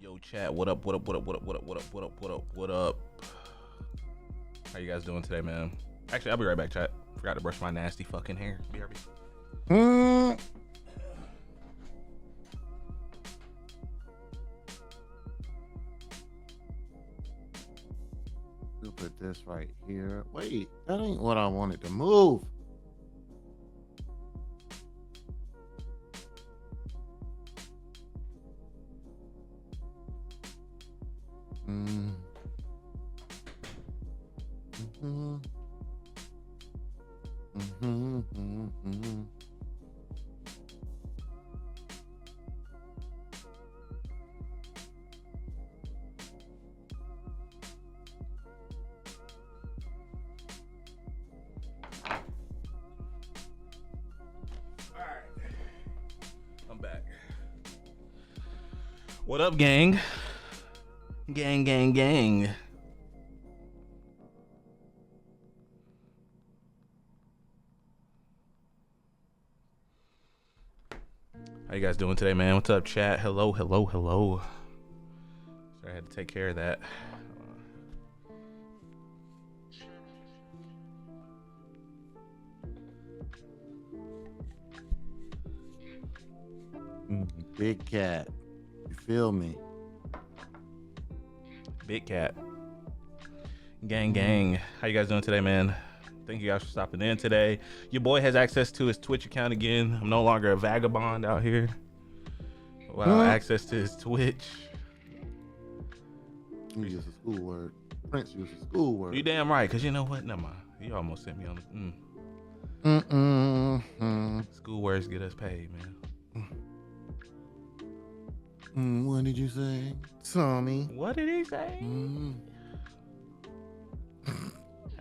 Yo, chat. What up? What up? What up? What up? What up? What up? What up? What up? What up? How you guys doing today, man? Actually, I'll be right back, chat. Forgot to brush my nasty fucking hair. BRB. We'll put this right here. Wait, that ain't what I wanted to move. What up, gang? Gang, gang, gang. How you guys doing today, man? What's up, chat? Hello, hello, hello. Sorry, I had to take care of that. Big cat. You feel me? Big cat. Gang, gang. How you guys doing today, man? Thank you guys for stopping in today. Your boy has access to his Twitch account again. I'm no longer a vagabond out here. Wow, access to his Twitch. You use a school word. Prince uses a school word. You damn right, because you know what? Never mind. You almost sent me on the... School words get us paid, man. What did you say, Tommy? What did he say?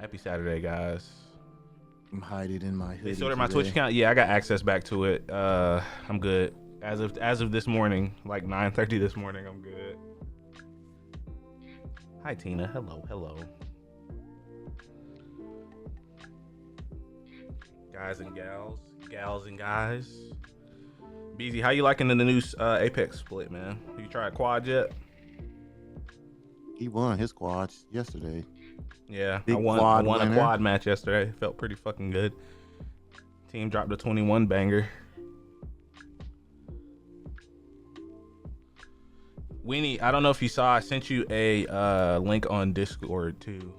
Happy Saturday, guys. I'm hiding in my hoodie. They sorted my Twitch account. Yeah, I got access back to it. I'm good. As of this morning, like 9:30 this morning, I'm good. Hi, Tina. Hello, hello. Guys and gals, gals and guys. BZ, how you liking the new Apex split, man? You tried quad yet? He won his quads yesterday. Yeah, Big I won a quad match yesterday. Felt pretty fucking good. Team dropped a 21 banger. Weenie, I don't know if you saw, I sent you a link on Discord too,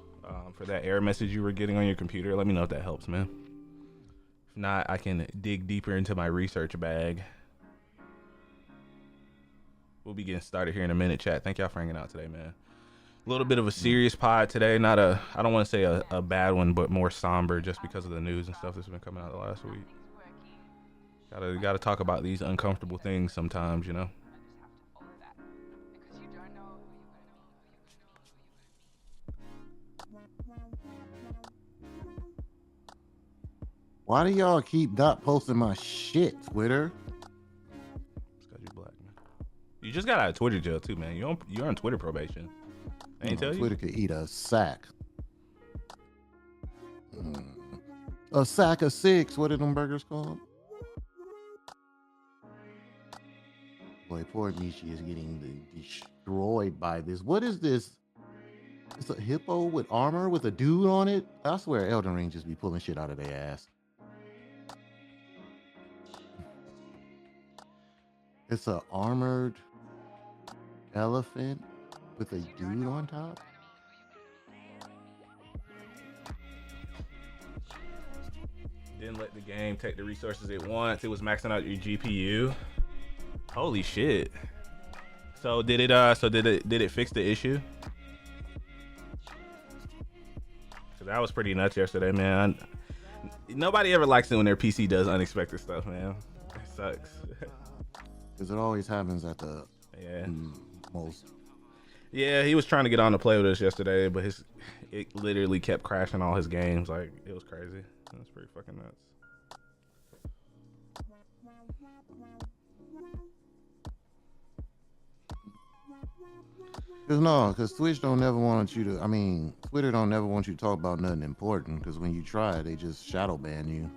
for that error message you were getting on your computer. Let me know if that helps, man. If not, I can dig deeper into my research bag. We'll be getting started here in a minute, chat. Thank y'all for hanging out today, man. A little bit of a serious pod today. Not a, I don't want to say a bad one, but more somber just because of the news and stuff that's been coming out the last week. Gotta talk about these uncomfortable things sometimes, you know? Why do y'all keep not posting my shit, Twitter? It's 'cause you black, man. You just got out of Twitter jail too, man. You're on Twitter probation. I ain't tell you. Twitter could eat a sack. A sack of 6. What are them burgers called? Boy, poor Michi is getting destroyed by this. What is this? It's a hippo with armor with a dude on it? I swear Elden Ring just be pulling shit out of their ass. It's a armored elephant with a dude on top? Didn't let the game take the resources it wants. It was maxing out your GPU. Holy shit. So did it fix the issue? Cause that was pretty nuts yesterday, man. Nobody ever likes it when their PC does unexpected stuff, man. It sucks. Because it always happens at the most. Yeah, he was trying to get on to play with us yesterday, but it literally kept crashing all his games. Like, it was crazy. It was pretty fucking nuts. Because Twitch don't never want you to, Twitter don't never want you to talk about nothing important, because when you try, they just shadow ban you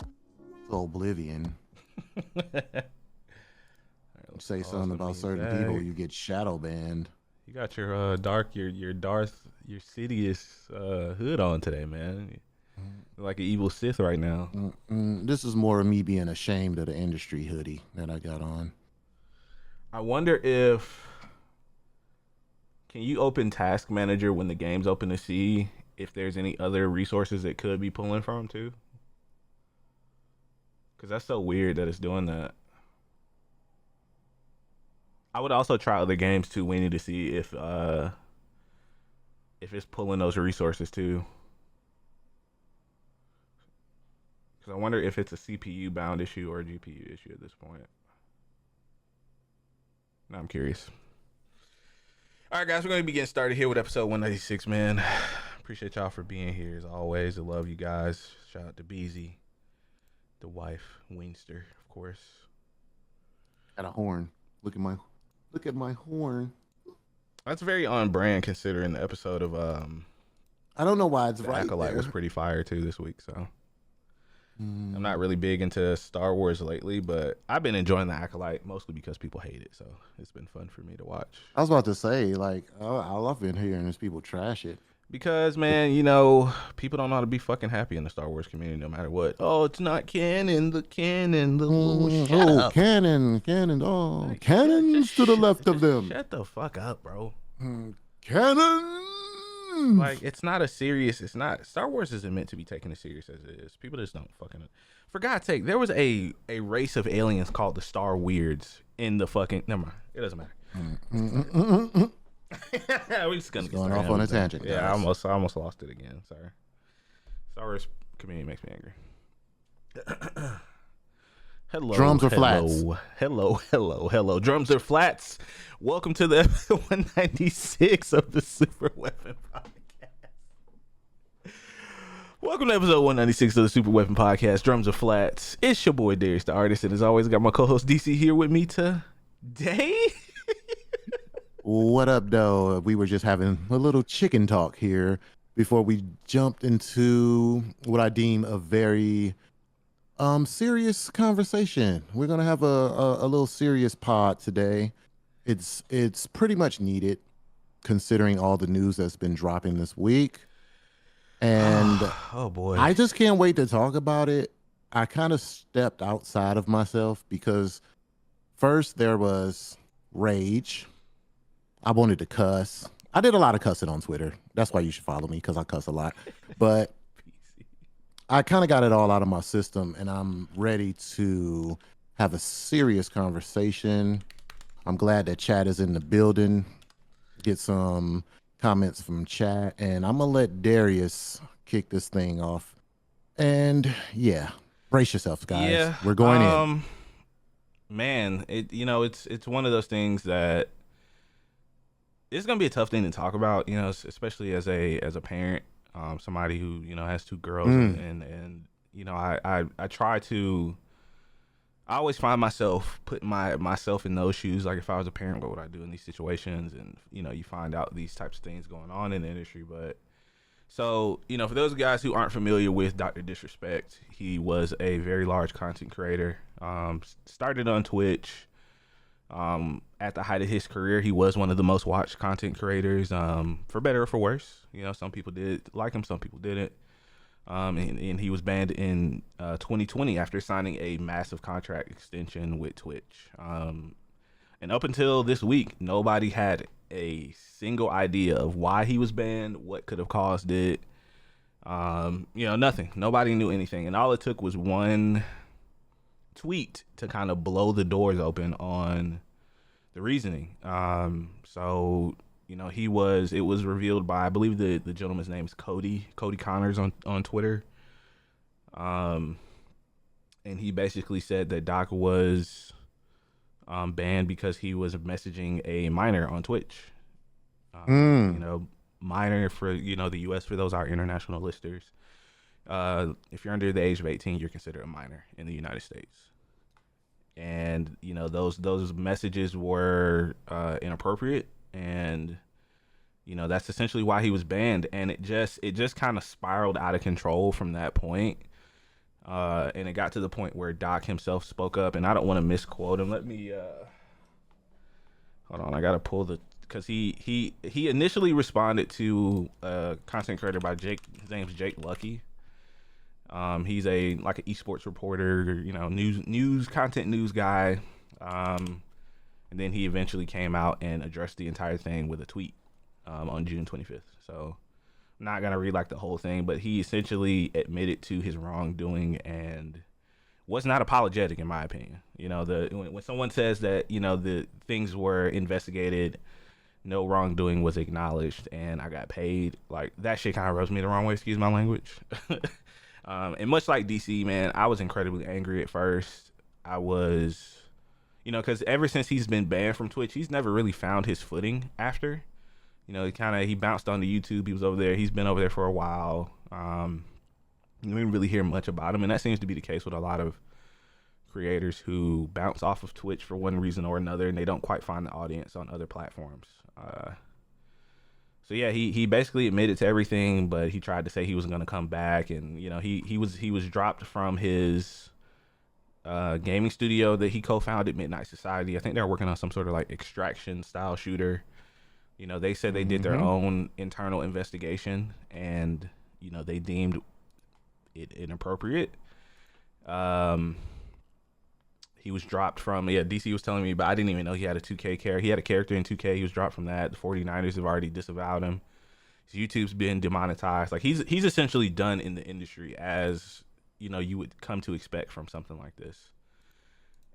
to oblivion. Say something about certain people, you get shadow banned. You got your your Sidious hood on today, man. You're like an evil Sith right now. This is more of me being ashamed of the industry hoodie that I got on. I wonder if can you open Task Manager when the game's open to see if there's any other resources it could be pulling from too? Because that's so weird that it's doing that. I would also try other games too, Winnie, to see if it's pulling those resources too. Because I wonder if it's a CPU bound issue or a GPU issue at this point. Now I'm curious. All right, guys, we're going to be getting started here with episode 196, man. Appreciate y'all for being here as always. I love you guys. Shout out to Beezy, the wife, Weenster, of course. Got a horn. Look at my horn. That's very on brand considering the episode of I don't know why it's the right Acolyte there. was pretty fire too this week, so I'm not really big into Star Wars lately, but I've been enjoying the Acolyte mostly because people hate it, so it's been fun for me to watch. I was about to say, like, all I've been hearing is people trash it. Because, man, people don't know how to be fucking happy in the Star Wars community no matter what. Oh, it's not canon, the canon, shut up. Canon, oh, cannons to the left of them. Shut the fuck up, bro. Cannon! Like, Star Wars isn't meant to be taken as serious as it is. People just don't fucking, for God's sake, there was a race of aliens called the Star Weirds in the fucking, never mind, it doesn't matter. We're just going off on a tangent. Yeah, I guys. almost lost it again. Sorry. Star Wars community makes me angry. Hello. Drums are flats. Hello. Drums are flats. Welcome to the episode 196 of the Super Weapon Podcast. Welcome to episode 196 of the Super Weapon Podcast. Drums are flats. It's your boy Darius, the artist, and as always, I got my co-host DC here with me today. What up, though? We were just having a little chicken talk here before we jumped into what I deem a very serious conversation. We're gonna have a little serious pod today. It's pretty much needed considering all the news that's been dropping this week. And oh boy, I just can't wait to talk about it. I kind of stepped outside of myself because first there was rage. I wanted to cuss. I did a lot of cussing on Twitter. That's why you should follow me, because I cuss a lot. But I kind of got it all out of my system, and I'm ready to have a serious conversation. I'm glad that chat is in the building. Get some comments from chat, and I'm going to let Darius kick this thing off. And yeah, brace yourselves, guys. Yeah, we're going in. Man, it's one of those things that it's gonna be a tough thing to talk about, especially as a parent, somebody who has two girls, and I try to. I always find myself putting myself in those shoes. Like, if I was a parent, what would I do in these situations? And you find out these types of things going on in the industry. But so for those guys who aren't familiar with Dr. Disrespect, he was a very large content creator. Started on Twitch. At the height of his career, he was one of the most watched content creators, for better or for worse. Some people did like him, some people didn't. And he was banned in 2020 after signing a massive contract extension with Twitch. And up until this week, nobody had a single idea of why he was banned, what could have caused it. Nothing. Nobody knew anything. And all it took was one tweet to kind of blow the doors open on the reasoning. So it was revealed by, I believe the gentleman's name is Cody Connors on Twitter. And he basically said that Doc was banned because he was messaging a minor on Twitch. Minor for the US, for those our international listeners. If you're under the age of 18, you're considered a minor in the United States. And those messages were inappropriate, and that's essentially why he was banned. And it just kind of spiraled out of control from that point. And it got to the point where Doc himself spoke up, and I don't want to misquote him. Let me hold on, I gotta pull the because he initially responded to a content creator by Jake. His name's Jake Lucky. He's an esports reporter, news content news guy. And then he eventually came out and addressed the entire thing with a tweet on June 25th. So I'm not gonna read the whole thing, but he essentially admitted to his wrongdoing and was not apologetic, in my opinion. When someone says that the things were investigated, no wrongdoing was acknowledged, and I got paid, that shit kind of rubs me the wrong way. Excuse my language. And much like DC, man, I was incredibly angry at first. I was, because ever since he's been banned from Twitch, he's never really found his footing after. He bounced onto YouTube. He was over there. He's been over there for a while. We didn't really hear much about him, and that seems to be the case with a lot of creators who bounce off of Twitch for one reason or another, and they don't quite find the audience on other platforms. So yeah, he basically admitted to everything, but he tried to say he was going to come back, and he was dropped from his gaming studio that he co-founded, Midnight Society. I think they're working on some sort of extraction style shooter. They said they did their own internal investigation, and they deemed it inappropriate. He was dropped from, DC was telling me, but I didn't even know he had a 2K character. He had a character in 2K. He was dropped from that. The 49ers have already disavowed him. His YouTube's been demonetized. He's essentially done in the industry, as you would come to expect from something like this.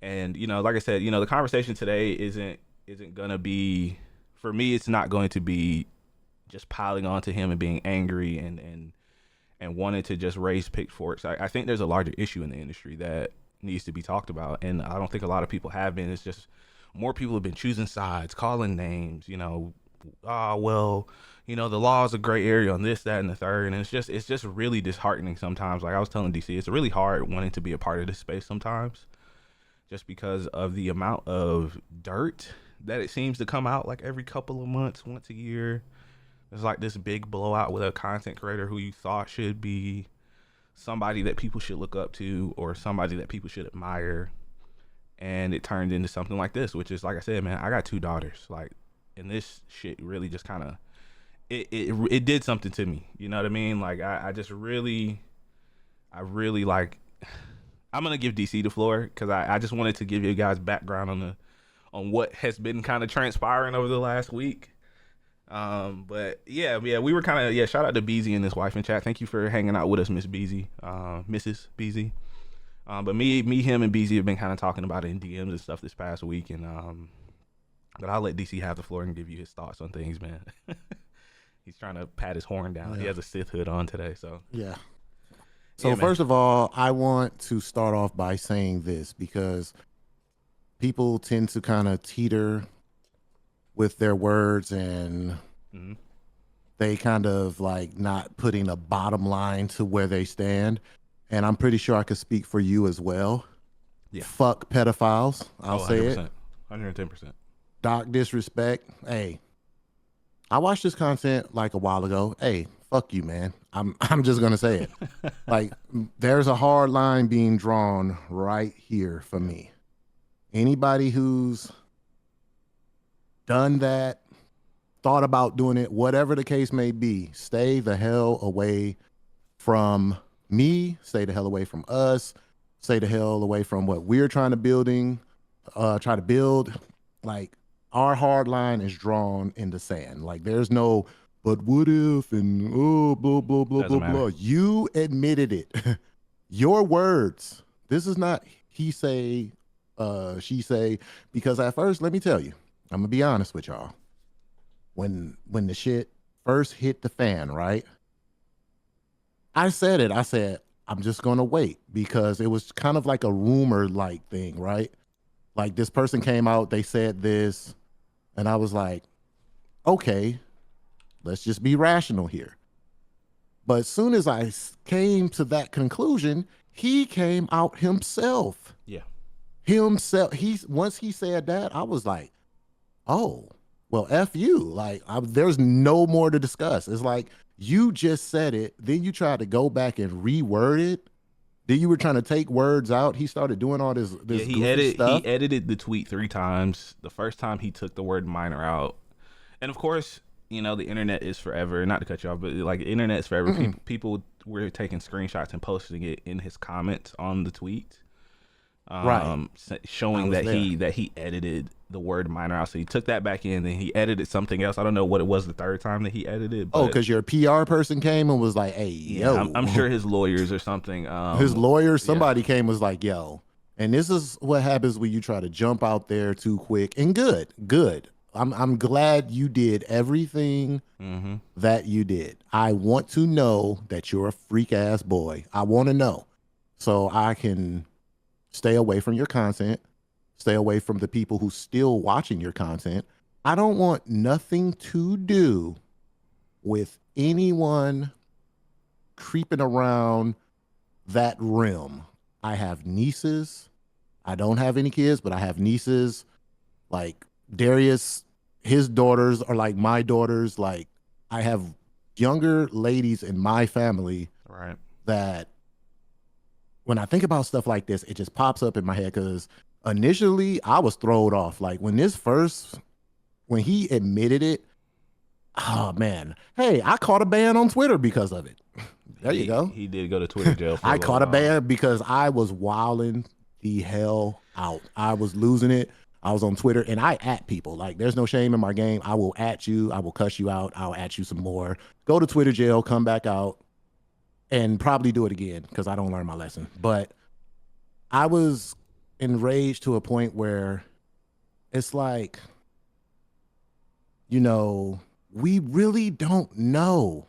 And like I said, the conversation today isn't gonna be, for me, it's not going to be just piling onto him and being angry and wanting to just raise pitchforks. I think there's a larger issue in the industry that needs to be talked about, and I don't think a lot of people have been. It's just more people have been choosing sides, calling names, the law is a gray area on this, that, and the third, and it's just really disheartening sometimes. I was telling DC, it's really hard wanting to be a part of this space sometimes, just because of the amount of dirt that it seems to come out every couple of months, once a year. There's this big blowout with a content creator who you thought should be somebody that people should look up to or somebody that people should admire, and it turned into something like this, which is, like I said, man, I got 2 daughters, and this shit really just kind of it did something to me. You know what I mean? I really I'm gonna give DC the floor, because I just wanted to give you guys background on what has been kind of transpiring over the last week. But yeah, we were kind of, shout out to Beezy and his wife in chat. Thank you for hanging out with us, Miss Beezy, Mrs. Beezy. But me, him, and Beezy have been kind of talking about it in DMs and stuff this past week, and but I'll let DC have the floor and give you his thoughts on things, man. He's trying to pat his horn down. Yeah. He has a Sith hood on today, so yeah. So first of all, I want to start off by saying this, because people tend to kind of teeter with their words, and they kind of not putting a bottom line to where they stand. And I'm pretty sure I could speak for you as well. Yeah. Fuck pedophiles. I'll say 100%. It. 110%. Doc disrespect. Hey, I watched this content a while ago. Hey, fuck you, man. I'm just gonna say it. There's a hard line being drawn right here for me. Anybody who's done that, thought about doing it, whatever the case may be, stay the hell away from me, stay the hell away from us, stay the hell away from what we're trying to try to build. Our hard line is drawn in the sand. There's no, but what if, and blah, blah, blah, blah, blah. You admitted it. Your words. This is not he say, she say, because at first, let me tell you, I'm gonna be honest with y'all. When the shit first hit the fan, right? I said it. I said, I'm just gonna wait, because it was kind of like a rumor thing, right? This person came out, they said this, and I was like, okay, let's just be rational here. But as soon as I came to that conclusion, he came out himself. Yeah. Himself. Once he said that, I was like, oh, well, F you. There's no more to discuss. It's you just said it, then you tried to go back and reword it. Then you were trying to take words out. He started doing all this goofy stuff. He edited the tweet 3 times. The first time he took the word minor out, And of course, the internet is forever. Not to cut you off, but like the internet is forever. People were taking screenshots and posting it in his comments on the tweet, Right. I showing was that there. he edited the word minor out. So he took that back in, then he edited something else. I don't know what it was the third time that he edited, Oh, but because your PR person came and was like, "Hey, yeah, I'm yo." sure his lawyers or something. His lawyer, Yeah, somebody came was like, "Yo." And this is what happens when you try to jump out there too quick. And good, good. I'm glad you did everything hmm that you did. I want to know that you're a freak ass boy. I want to know so I can stay away from your content, stay away from the people who still watching your content. I don't want nothing to do with anyone creeping around that realm. I have nieces. I don't have any kids, but I have nieces. Like Darius, his daughters are like my daughters. Like I have younger ladies in my family right. that when I think about stuff like this, it just pops up in my head because initially I was thrown off. Like when he admitted it, oh man, hey, I caught a ban on Twitter because of it. There you go. He did go to Twitter jail for a I little caught a while. ban because I was wilding the hell out. I was losing it. I was on Twitter and I at people. Like, there's no shame in my game. I will at you. I will cuss you out. I'll at you some more. Go to Twitter jail, come back out, and probably do it again because I don't learn my lesson. But I was enraged to a point where it's like, you know, we really don't know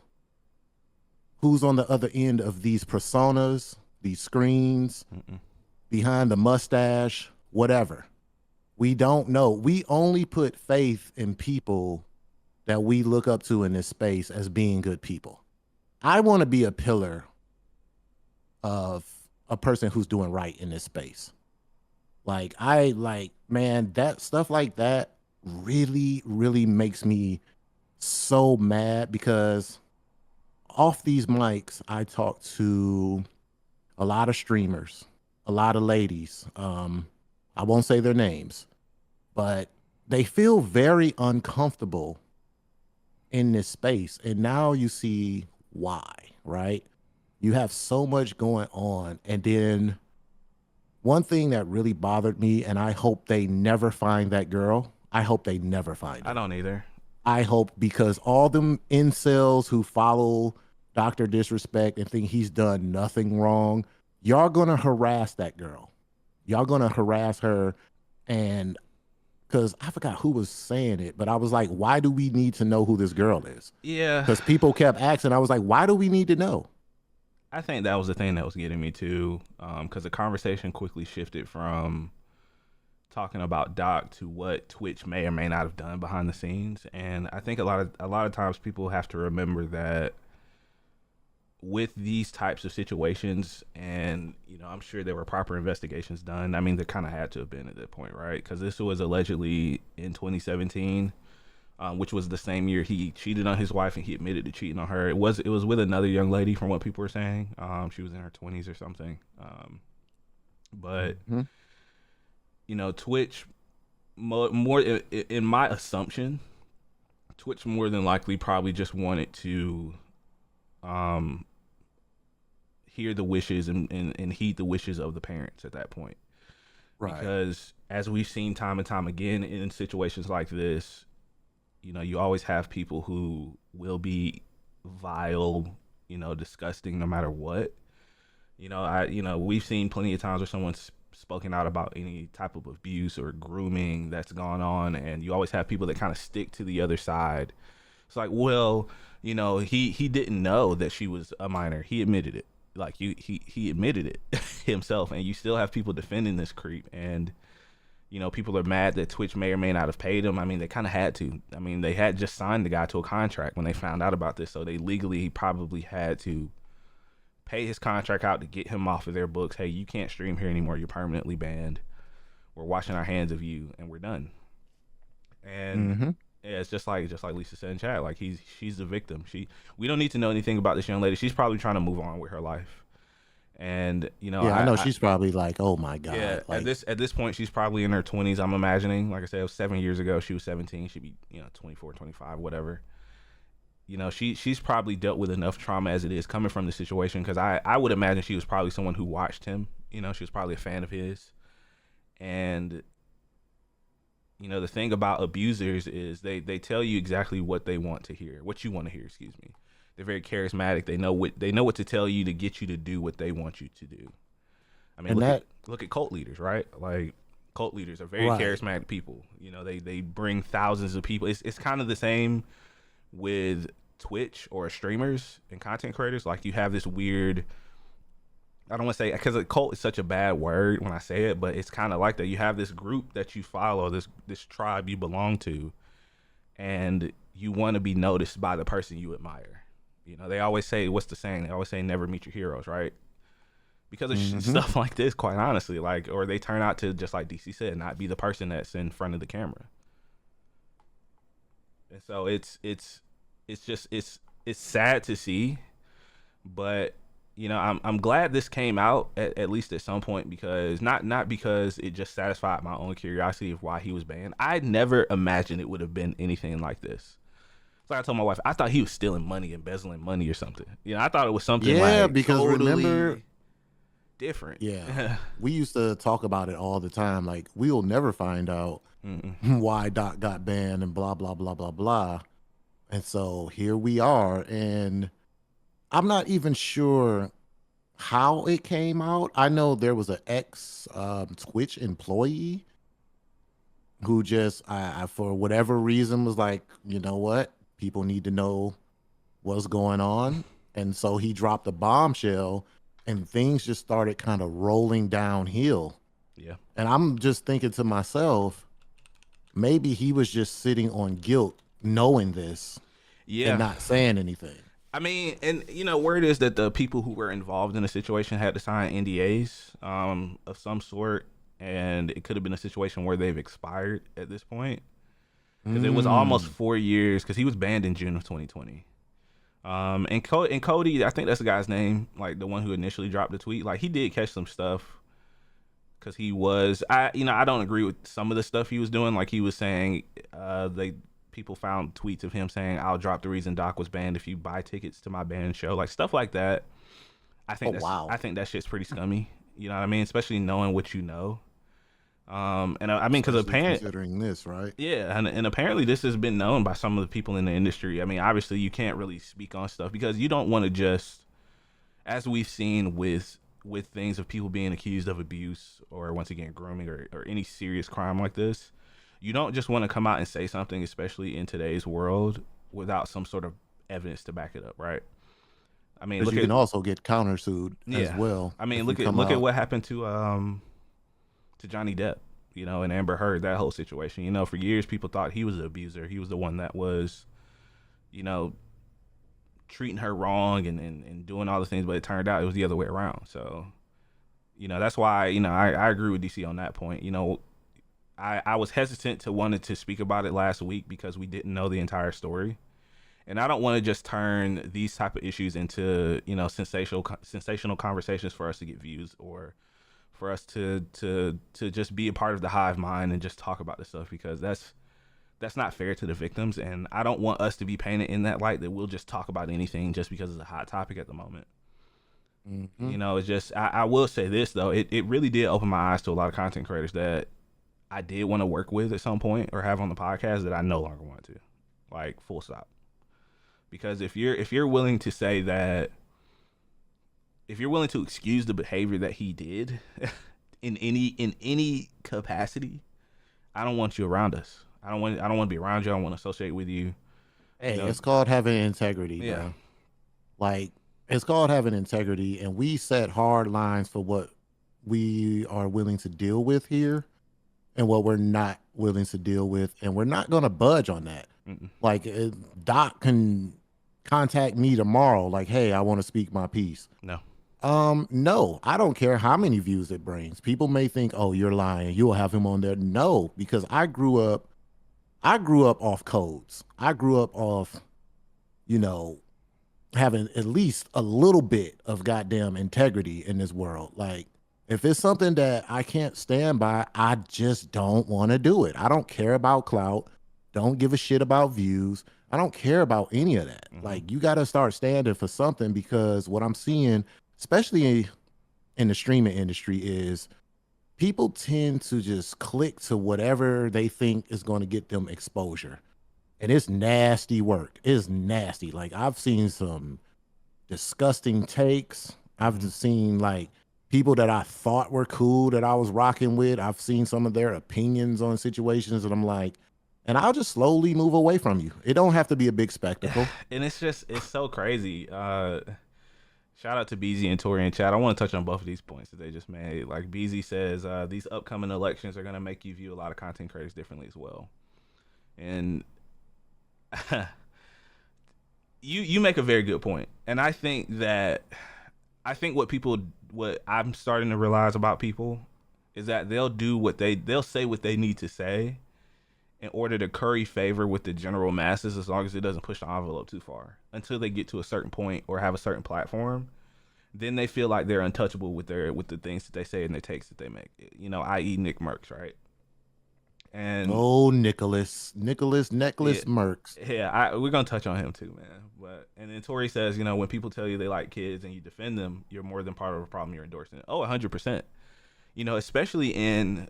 who's on the other end of these personas, these screens, Mm-mm. behind the mustache, whatever. We don't know. We only put faith in people that we look up to in this space as being good people. I want to be a pillar of a person who's doing right in this space. Man, that stuff like that really, really makes me so mad because off these mics, I talk to a lot of streamers, a lot of ladies. I won't say their names, but they feel very uncomfortable in this space. And now you see why, right? You have so much going on. And then one thing that really bothered me, and I hope they never find that girl. I hope they never find I her. don't either. I hope because all them incels who follow Dr. Disrespect and think he's done nothing wrong, y'all gonna harass that girl. Y'all gonna harass her. And because I forgot who was saying it, but I was like, why do we need to know who this girl is? Yeah, Because people kept asking. I was like, why do we need to know? I think that was the thing that was getting me too, because the conversation quickly shifted from talking about Doc to what Twitch may or may not have done behind the scenes, and I think a lot of times people have to remember that with these types of situations, and I'm sure there were proper investigations done. I mean, there kind of had to have been at that point, right? Because this was allegedly in 2017, which was the same year he cheated on his wife and he admitted to cheating on her. It was with another young lady, from what people were saying. She was in her 20s or something. But Hmm. Twitch more in my assumption, Twitch more than likely probably just wanted to um, hear the wishes and heed the wishes of the parents at that point. Right. Because as we've seen time and time again in situations like this, you always have people who will be vile, disgusting no matter what. We've seen plenty of times where someone's spoken out about any type of abuse or grooming that's gone on, and you always have people that kind of stick to the other side. It's like, well, he didn't know that she was a minor. He admitted it. Like he admitted it himself, and you still have people defending this creep. And people are mad that Twitch may or may not have paid him. I mean, they kind of had to. I mean, they had just signed the guy to a contract when they found out about this, so they legally probably had to pay his contract out to get him off of their books. Hey, you can't stream here anymore. You're permanently banned. We're washing our hands of you, and we're done. And Hmm. yeah, it's just like Lisa said in chat. Like she's the victim. We don't need to know anything about this young lady. She's probably trying to move on with her life. And Yeah, I know she's probably like, oh my yeah, God. at Like, this point, she's probably in her 20s. I'm imagining. Like I said, it was 7 years ago. She was 17. She'd be 24, 25, whatever. She's probably dealt with enough trauma as it is coming from the situation. Because I would imagine she was probably someone who watched him. She was probably a fan of his. And the thing about abusers is they tell you exactly what they want to hear, what you want to hear. Excuse me. They're very charismatic. They know what to tell you to get you to do what they want you to do. I mean, and that, look at cult leaders, right? Like cult leaders are very right. charismatic people. They bring thousands of people. It's kind of the same with Twitch or streamers and content creators. Like you have this weird. I don't want to say because a cult is such a bad word when I say it, but it's kind of like that. You have this group that you follow, this tribe you belong to, and you want to be noticed by the person you admire. They always say, what's the saying? They always say, never meet your heroes, right? Because of stuff like this, quite honestly, or they turn out to, just like DC said, not be the person that's in front of the camera. And so it's sad to see, but I'm glad this came out at least at some point, because not because it just satisfied my own curiosity of why he was banned. I never imagined it would have been anything like this. It's like I told my wife, I thought he was stealing money, embezzling money or something. I thought it was something like because totally remember, different. yeah, we used to talk about it all the time. Like, we'll never find out why Doc got banned and blah, blah, blah, blah, blah. And so here we are. And I'm not even sure how it came out. I know there was an ex Twitch employee who just, for whatever reason, was like, you know what? People need to know what's going on. And so he dropped a bombshell, and things just started kind of rolling downhill. Yeah. And I'm just thinking to myself, maybe he was just sitting on guilt knowing this and not saying anything. I mean, and word is that the people who were involved in the situation had to sign NDAs of some sort, and it could have been a situation where they've expired at this point, because it was almost 4 years, because he was banned in June of 2020. And Cody, I think that's the guy's name, like the one who initially dropped the tweet. Like, he did catch some stuff, because he was, I don't agree with some of the stuff he was doing. Like, he was saying, people found tweets of him saying, "I'll drop the reason Doc was banned if you buy tickets to my band show," like stuff like that. I think I think that shit's pretty scummy. You know what I mean? Especially knowing what you know. And I mean, because apparently, considering this, right? Yeah, and apparently this has been known by some of the people in the industry. I mean, obviously you can't really speak on stuff because you don't want to just, as we've seen with things of people being accused of abuse or, once again, grooming or any serious crime like this, you don't just want to come out and say something, especially in today's world, without some sort of evidence to back it up, right? I mean, you can also get countersued as well. I mean, look at what happened to Johnny Depp, and Amber Heard, that whole situation. For years people thought he was the abuser. He was the one that was, treating her wrong and doing all the things, but it turned out it was the other way around. So, that's why, I agree with DC on that point. I was hesitant to wanted to speak about it last week because we didn't know the entire story. And I don't want to just turn these type of issues into, sensational conversations for us to get views, or for us to just be a part of the hive mind and just talk about this stuff, because that's not fair to the victims. And I don't want us to be painted in that light that we'll just talk about anything just because it's a hot topic at the moment. It's just, I will say this though, it really did open my eyes to a lot of content creators that I did want to work with at some point or have on the podcast that I no longer want to, like, full stop. Because if you're willing to say that, if you're willing to excuse the behavior that he did in any capacity, I don't want you around us. I don't want to be around you. I don't want to associate with you. Hey, it's called having integrity, bro. Like, it's called having integrity, and we set hard lines for what we are willing to deal with here and what we're not willing to deal with, and we're not going to budge on that. Like, Doc can contact me tomorrow, like, hey, I want to speak my piece. No, I don't care how many views it brings. People may think, oh, you're lying, you'll have him on there. No, because I grew up off codes. I grew up off, having at least a little bit of goddamn integrity in this world. Like, if it's something that I can't stand by, I just don't want to do it. I don't care about clout. Don't give a shit about views. I don't care about any of that. Hmm. Like, you got to start standing for something, because what I'm seeing, especially in the streaming industry, is people tend to just click to whatever they think is going to get them exposure. And it's nasty work. It's nasty. Like, I've seen some disgusting takes. I've Hmm. just seen like people that I thought were cool that I was rocking with. I've seen some of their opinions on situations, and I'm like, and I'll just slowly move away from you. It don't have to be a big spectacle. And it's so crazy. Shout out to BZ and Tori in chat. I want to touch on both of these points that they just made. Like BZ says, these upcoming elections are going to make you view a lot of content creators differently as well. And you make a very good point. And I think what I'm starting to realize about people is that they'll say what they need to say in order to curry favor with the general masses, as long as it doesn't push the envelope too far, until they get to a certain point or have a certain platform. Then they feel like they're untouchable with the things that they say and the takes that they make. I.e. Nick Merckx, right? And Oh, Nicholas yeah, Necklace Mercs. yeah, we're gonna touch on him too, man. But and then Tori says, when people tell you they like kids and you defend them, you're more than part of a problem. You're endorsing it. Oh, 100%. Especially in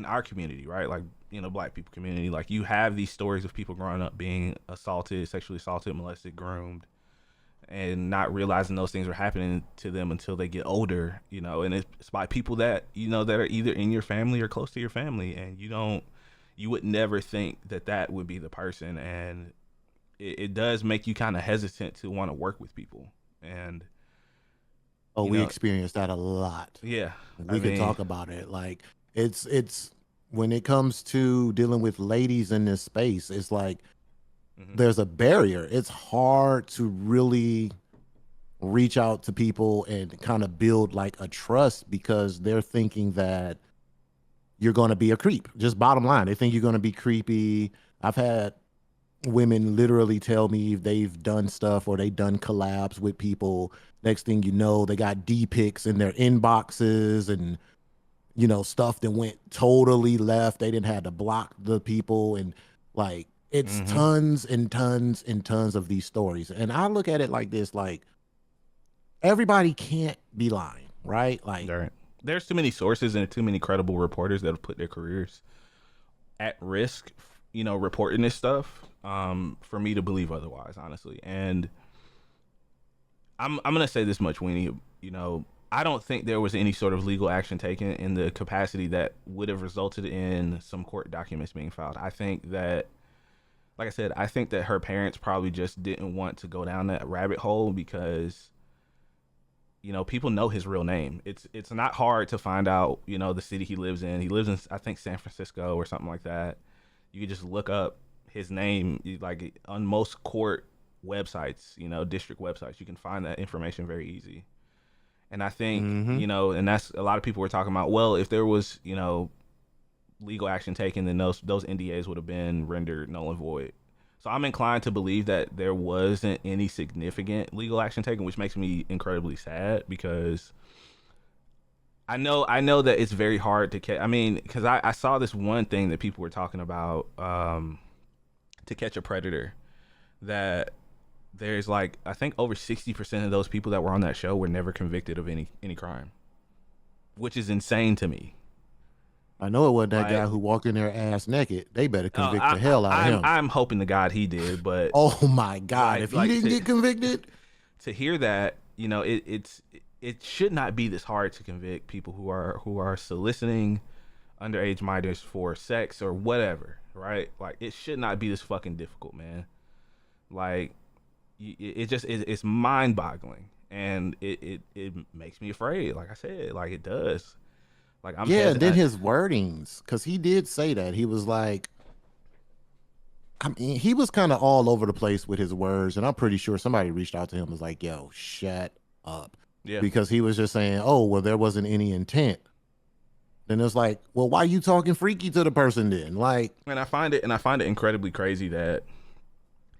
our community, right? Like Black people community. Like you have these stories of people growing up being assaulted, sexually assaulted, molested, groomed, and not realizing those things are happening to them until they get older. And it's by people that that are either in your family or close to your family, and you would never think that would be the person. And it does make you kind of hesitant to want to work with people. And Oh, you we know experienced that a lot. yeah, I We could mean, talk about it. Like, it's when it comes to dealing with ladies in this space, it's like mhm. there's a barrier. It's hard to really reach out to people and kind of build like a trust, because they're thinking that you're going to be a creep. Just bottom line, they think you're going to be creepy. I've had women literally tell me they've done stuff or they've done collabs with people. Next thing you know, they got D pics in their inboxes, and stuff that went totally left. They didn't have to block the people, and like it's Hmm. tons and tons and tons of these stories. And I look at it like this: like, everybody can't be lying, right? Like, Right. There's too many sources and too many credible reporters that have put their careers at risk, reporting this stuff, for me to believe otherwise, honestly. And I'm gonna say this much, Weenie. I don't think there was any sort of legal action taken in the capacity that would have resulted in some court documents being filed. I think that, like I said, I think that her parents probably just didn't want to go down that rabbit hole, because people know his real name. It's not hard to find out, the city he lives in. He lives in, I think, San Francisco or something like that. You can just look up his name, like on most court websites, district websites. You can find that information very easy. And I think, mm-hmm. and that's a lot of people were talking about. Well, if there was, legal action taken, then those NDAs would have been rendered null and void. So I'm inclined to believe that there wasn't any significant legal action taken, which makes me incredibly sad, because I know that it's very hard to catch. I mean, because I saw this one thing that people were talking about, to catch a predator, that there's like, I think over 60% of those people that were on that show were never convicted of any crime, which is insane to me. I know it wasn't that Like, guy who walked in there ass naked. They better convict the I, hell out of him. I'm hoping to God he did, but Oh my God. like If he like didn't to get convicted, to hear that, it should not be this hard to convict people who are soliciting underage minors for sex or whatever, right? Like, it should not be this fucking difficult, man. Like, it's mind boggling, and it makes me afraid. Like I said, like it does. Like I'm yeah, and then hesitant. his wordings, because he did say that. He was like, I mean, he was kind of all over the place with his words, and I'm pretty sure somebody reached out to him and was like, yo, shut up. Yeah. Because he was just saying, oh, well, there wasn't any intent. Then it's like, well, why you talking freaky to the person then? Like, And I find it incredibly crazy that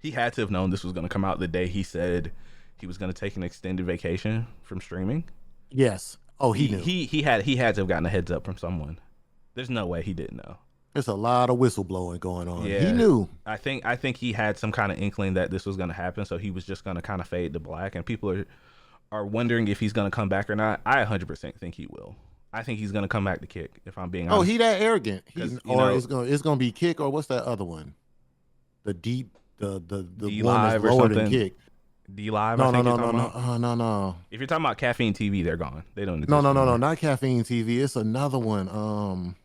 He had to have known this was going to come out the day he said he was going to take an extended vacation from streaming. Yes. Oh, he knew. He had to have gotten a heads up from someone. There's no way he didn't know. There's a lot of whistleblowing going on. Yeah, he knew. I think he had some kind of inkling that this was going to happen, so he was just going to kind of fade to black. And people are wondering if he's going to come back or not. I 100% think he will. I think he's going to come back to Kick. If I'm being honest. Oh, he that arrogant. It's gonna be Kick, or what's that other one? The one Live that's or lower something. than Kick. D Live. No. No. If you're talking about Caffeine TV, they're gone. They don't. No. Not Caffeine TV. It's another one.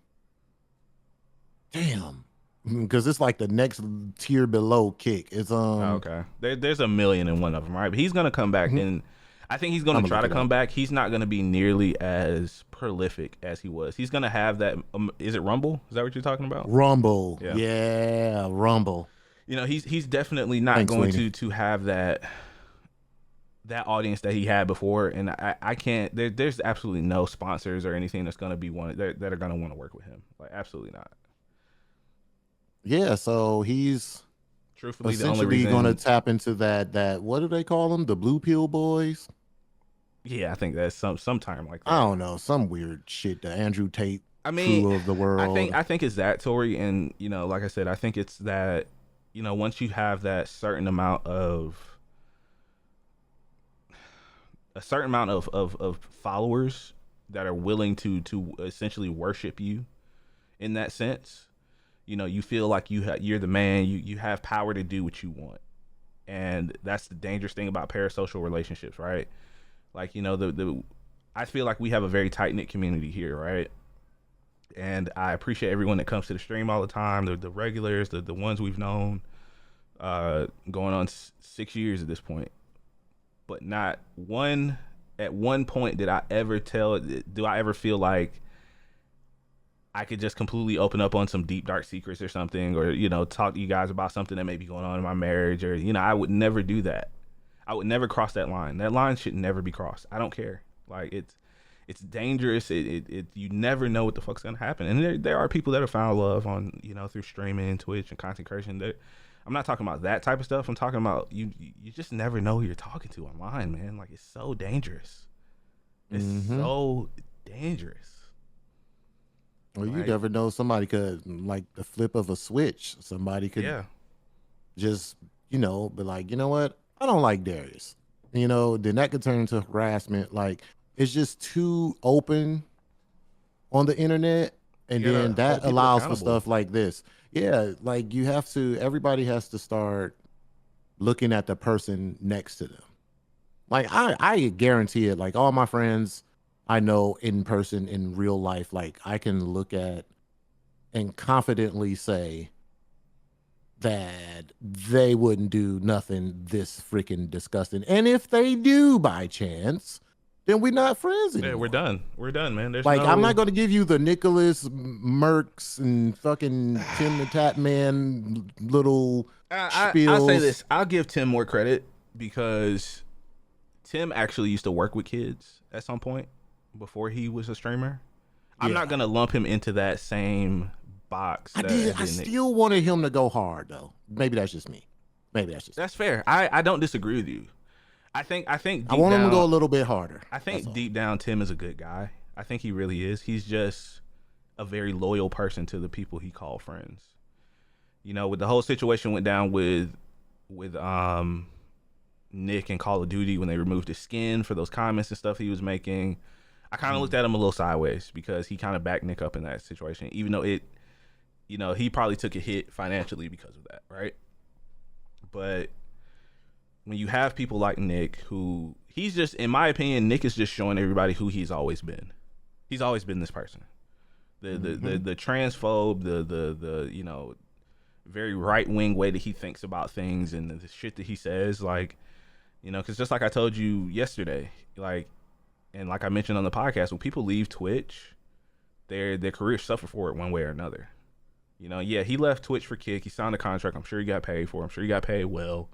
Damn. Because it's like the next tier below Kick. It's okay. There's a million and one of them, right? But he's gonna come back, and I think he's gonna try to come back. He's not gonna be nearly as prolific as he was. He's gonna have that. Is it Rumble? Is that what you're talking about? Rumble. Yeah, Rumble. You know, he's definitely not going to have that audience that he had before, and I can't. There's absolutely no sponsors or anything that's gonna be that are gonna want to work with him. Like, absolutely not. Yeah, so he's truthfully essentially going to tap into that. What do they call them? The Blue Pill Boys. Yeah, I think that's some term like that. I don't know, some weird shit. The Andrew Tate crew of the world. I think it's that, Tori, and you know, like I said, I think it's that. You know, once you have that certain amount of followers that are willing to essentially worship you in that sense, you know, you feel like you're the man. You have power to do what you want, and that's the dangerous thing about parasocial relationships, right? Like, you know, I feel like we have a very tight knit community here, right? And I appreciate everyone that comes to the stream all the time. The regulars, the ones we've known, going on 6 years at this point. But not at one point do I ever feel like I could just completely open up on some deep, dark secrets or something, or, you know, talk to you guys about something that may be going on in my marriage, or, you know, I would never do that. I would never cross that line. That line should never be crossed. I don't care. Like, it's dangerous. You never know what the fuck's gonna happen. And there are people that have found love on, you know, through streaming, Twitch, and content creation. I'm not talking about that type of stuff. I'm talking about you just never know who you're talking to online, man. Like, it's so dangerous. It's so dangerous. Well, you never know. Somebody could, like the flip of a switch, somebody could just, you know, be like, you know what? I don't like Darius. You know, then that could turn into harassment. Like, it's just too open on the internet. And then that allows for stuff like this. Yeah, like everybody has to start looking at the person next to them. Like, I guarantee it, like all my friends I know in person, in real life, like I can look at and confidently say that they wouldn't do nothing this freaking disgusting. And if they do by chance, then we're not friends anymore. Yeah, we're done. We're done, man. There's I'm not going to give you the Nicholas Mercs and fucking Tim the Tat Man little spiels. I'll say this. I'll give Tim more credit because Tim actually used to work with kids at some point before he was a streamer. I'm not going to lump him into that same box. I still wanted him to go hard, though. Maybe that's just me. That's fair. I don't disagree with you. I think I want him to go a little bit harder. I think deep down Tim is a good guy. I think he really is. He's just a very loyal person to the people he called friends. You know, with the whole situation went down with Nick and Call of Duty when they removed his skin for those comments and stuff he was making, I kind of looked at him a little sideways because he kind of backed Nick up in that situation, even though he probably took a hit financially because of that, right? But when you have people like Nick, who he's just, in my opinion, Nick is just showing everybody who he's always been. He's always been this person, the transphobe, the you know, very right wing way that he thinks about things and the shit that he says, like, you know, because just like I told you yesterday, like, and like I mentioned on the podcast, when people leave Twitch, their careers suffer for it one way or another. You know, yeah, he left Twitch for Kick. He signed a contract. I'm sure he got paid for it. I'm sure he got paid well.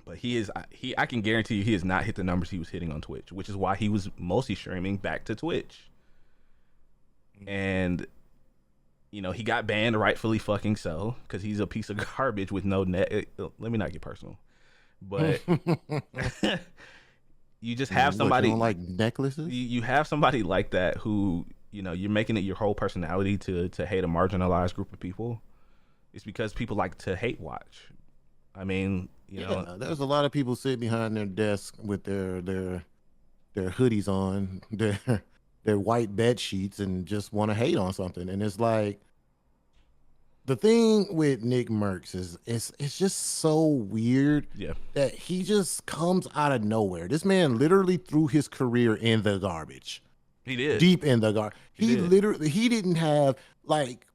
But I can guarantee you he has not hit the numbers he was hitting on Twitch, which is why he was mostly streaming back to Twitch. And You know, he got banned, rightfully fucking so, because he's a piece of garbage with no net. Let me not get personal, but you just have What, you somebody. don't like necklaces? You have somebody like that who, you know, you're making it your whole personality to hate a marginalized group of people. It's because people like to hate watch. I mean, you know, There's a lot of people sitting behind their desk with their hoodies on, their white bed sheets, and just want to hate on something. And it's like, the thing with Nick Merckx is it's just so weird yeah, that he just comes out of nowhere. This man literally threw his career in the garbage. he did. Deep in the garbage. He did. literally, he didn't have, like,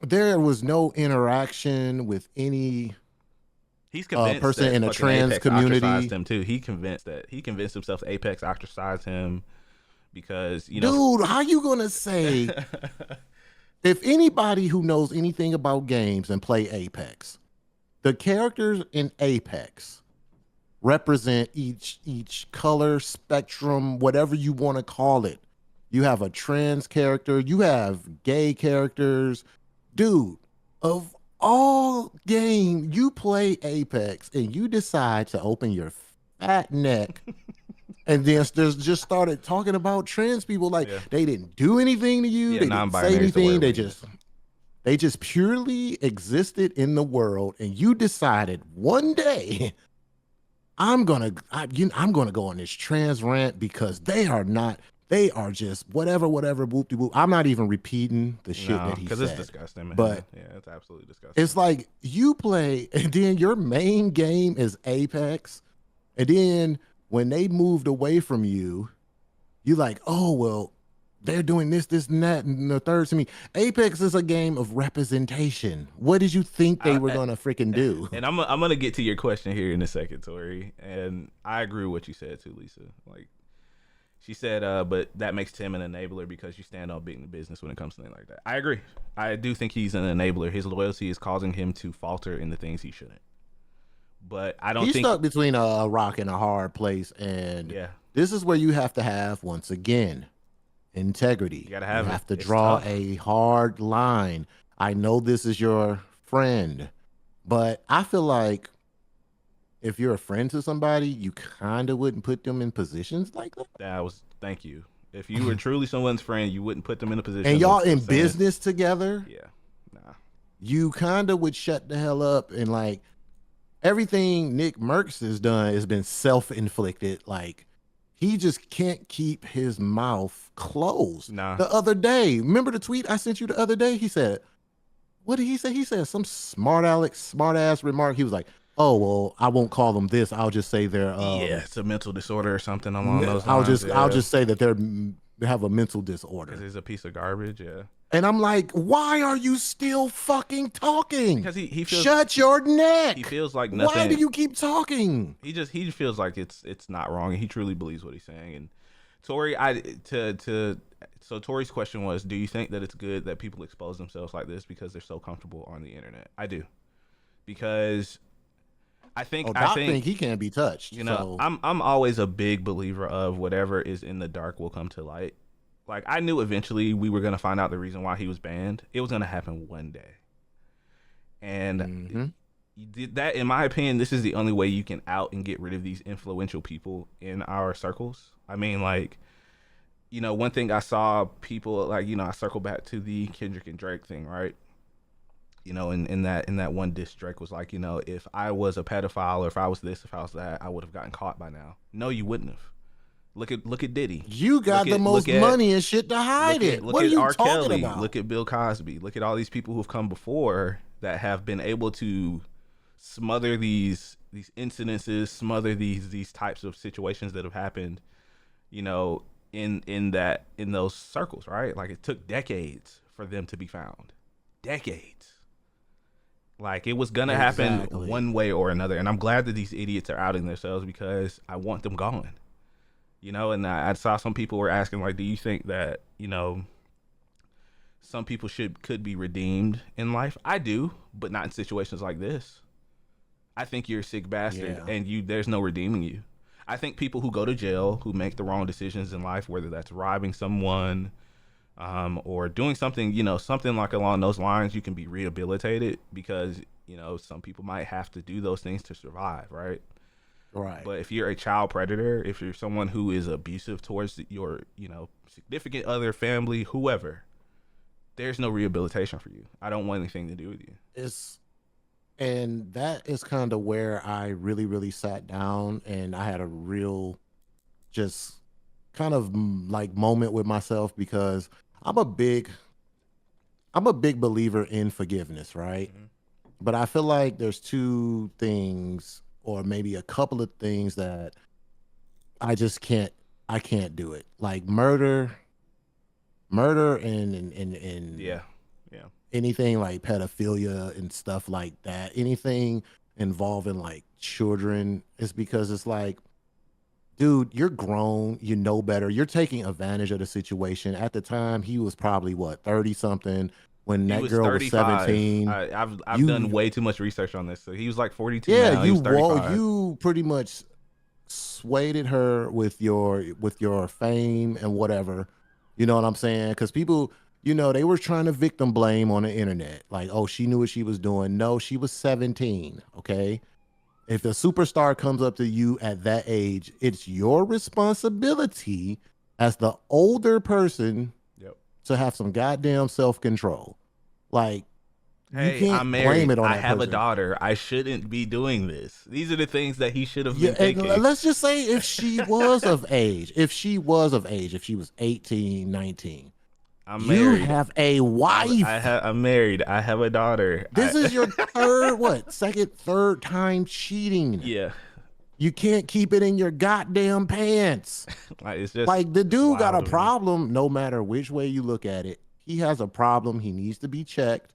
there was no interaction with any He's convinced person that in a fucking trans Apex community. ostracized him too. He convinced himself Apex ostracized him because, you know, Dude, how you gonna say if anybody who knows anything about games and play Apex, the characters in Apex represent each color spectrum, whatever you want to call it. You have a trans character, you have gay characters. Dude, of all game, you play Apex and you decide to open your fat neck and then there's just started talking about trans people like they didn't do anything to you, they didn't say anything, they just purely existed in the world, and you decided one day I'm gonna go on this trans rant because they are just whatever boop de boop. I'm not even repeating the shit that he said. Because it's disgusting, man. But yeah, it's absolutely disgusting. It's like you play, and then your main game is Apex, and then when they moved away from you, you're like, oh well, they're doing this, and that, and the third to me. Apex is a game of representation. What did you think they were gonna freaking do? And I'm gonna get to your question here in a second, Tori. And I agree with what you said too, Lisa. Like, she said, but that makes Tim an enabler because you stand on being business when it comes to things like that. I agree. I do think he's an enabler. His loyalty is causing him to falter in the things he shouldn't. But I don't think he's stuck between a rock and a hard place, and this is where you have to have, once again, integrity. You have to draw a hard line. I know this is your friend, but I feel like if you're a friend to somebody, you kind of wouldn't put them in positions like that. Thank you. If you were truly someone's friend, you wouldn't put them in a position. And y'all in business together. Yeah. Nah. You kind of would shut the hell up, and like everything Nick Merckx has done has been self-inflicted. Like, he just can't keep his mouth closed. Nah. The other day, remember the tweet I sent you the other day? He said, what did he say? He said some smart ass remark. He was like, oh, well, I won't call them this. I'll just say they're it's a mental disorder or something along those lines. I'll just say that they have a mental disorder. Because he's a piece of garbage, yeah. And I'm like, why are you still fucking talking? Because he feels, shut your neck. He feels like nothing. Why do you keep talking? He feels like it's not wrong, and he truly believes what he's saying. And Tori, so Tori's question was, do you think that it's good that people expose themselves like this because they're so comfortable on the internet? I do, because I think he can't be touched. You know, so. I'm always a big believer of whatever is in the dark will come to light. Like, I knew eventually we were going to find out the reason why he was banned. It was going to happen one day. And that, in my opinion, this is the only way you can out and get rid of these influential people in our circles. I mean, like, you know, one thing I saw people, like, you know, I circle back to the Kendrick and Drake thing, right? You know, in that one diss, Drake was like, you know, if I was a pedophile or if I was this, if I was that, I would have gotten caught by now. No, you wouldn't have. Look at Diddy. You got the most money and shit to hide it. What are you talking about? Look at Bill Cosby. Look at all these people who've come before that have been able to smother these incidences, smother these types of situations that have happened, you know, in those circles, right? Like, it took decades for them to be found. Decades. Like, it was gonna happen one way or another. And I'm glad that these idiots are outing themselves because I want them gone. You know, and I saw some people were asking, like, do you think that, you know, some people could be redeemed in life? I do, but not in situations like this. I think you're a sick bastard, and there's no redeeming you. I think people who go to jail, who make the wrong decisions in life, whether that's robbing someone, or doing something, something like along those lines, you can be rehabilitated because, some people might have to do those things to survive, right? Right. But if you're a child predator, if you're someone who is abusive towards your, significant other, family, whoever, there's no rehabilitation for you. I don't want anything to do with you. It's and that is kind of where I really, really sat down and I had a real just kind of like moment with myself because I'm a big I'm a big believer in forgiveness, right? Hmm. But I feel like there's two things or maybe a couple of things that I just can't do it. Like murder and Yeah, yeah. anything like pedophilia and stuff like that. Anything involving like children is because it's like, dude, you're grown, you know better. You're taking advantage of the situation. At the time, he was probably what, 30 something when He that was girl was 35. 17. I've done You way too much research on this. So he was like 42 yeah, now. He was 35. you pretty much swayed her with your fame and whatever. You know what I'm saying? Because people, they were trying to victim blame on the internet. Like, oh, she knew what she was doing. No, she was 17. Okay. If a superstar comes up to you at that age, it's your responsibility as the older person Yep. to have some goddamn self-control. Like, you Hey, I'm can't blame married. it on I that have a person. daughter. I shouldn't be doing this. These are the things that he should have Yeah, been and thinking. let's just say if she was of age, if she was 18, 19, I'm you married. have a wife. I'm married. I have a daughter. This is your third time cheating. Yeah. You can't keep it in your goddamn pants. Like it's just Like the it's dude got wild a to me. problem no matter which way you look at it. He has a problem. He needs to be checked.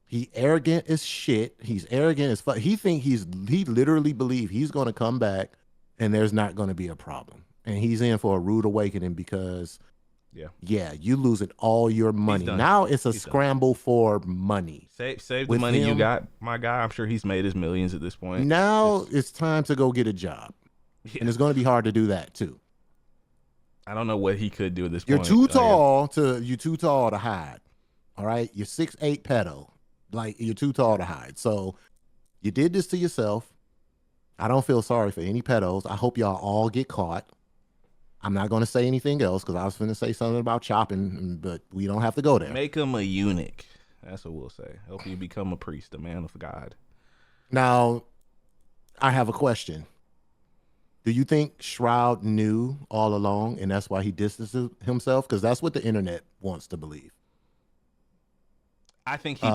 He arrogant as shit. He's arrogant as fuck. He literally believe he's going to come back and there's not going to be a problem. And he's in for a rude awakening because Yeah. yeah, you losing all your He's money. done. Now it's a He's done. scramble for money. Save the With money you him, got, my guy. I'm sure he's made his millions at this point. now Just it's time to go get a job. And yeah. it's going to be hard to do that too. I don't know what he could do at this You're point. too tall to hide. All right? You're 6'8" pedo. Like you're too tall to hide. So you did this to yourself. I don't feel sorry for any pedos. I hope y'all all get caught. I'm not going to say anything else because I was going to say something about chopping, but we don't have to go there. Make him a eunuch. That's what we'll say. Help you become a priest, a man of God. Now, I have a question. Do you think Shroud knew all along and that's why he distanced himself? Because that's what the internet wants to believe. I think So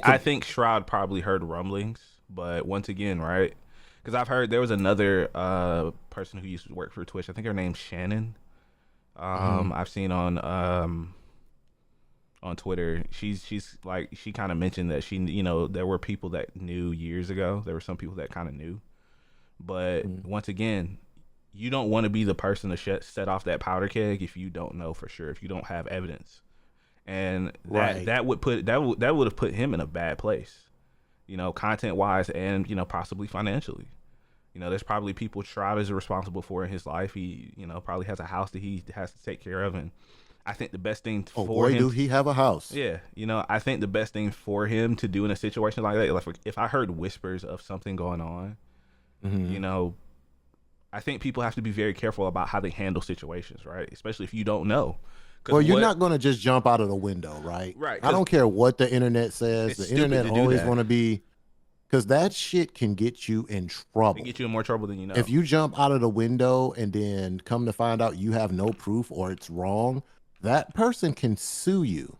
I think Shroud probably heard rumblings, but once again, right? Because I've heard there was another person who used to work for Twitch. I think her name's Shannon. Mhm. I've seen on Twitter. She's like she kind of mentioned that there were people that knew years ago. There were some people that kind of knew, but Mhm. once again, you don't want to be the person to set off that powder keg if you don't know for sure, if you don't have evidence, and Right. that would have put him in a bad place, content wise and possibly financially. There's probably people Shroud is responsible for in his life. He, probably has a house that he has to take care of, and I think the best thing Oh for boy, him, do he have a house. yeah, I think the best thing for him to do in a situation like that, like if I heard whispers of something going on, Mhm. you know, I think people have to be very careful about how they handle situations, right? Especially if you don't know, because Well, you're not going to just jump out of the window, right? right? I Because don't care what the internet says. it's The stupid internet to do always that. want to be, because that shit can get you in It trouble. get you in more trouble than you know. If you jump out of the window and then come to find out you have no proof or it's wrong, that person can sue you.